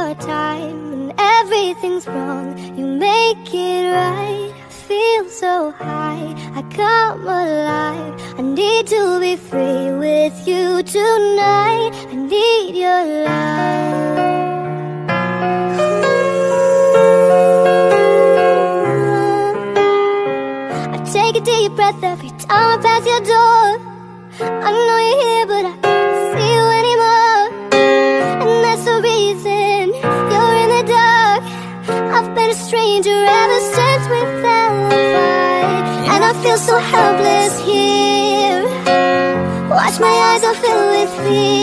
your time. When everything's wrong, you make it right. I feel so high, I come alive. I need to be free with you tonight. I need your love. Take a deep breath every time I pass your door. I know you're here, but I can't see you anymore. And that's the reason you're in the dark. I've been a stranger ever since we fell apart. And I feel so helpless here. Watch my eyes are filled with fear.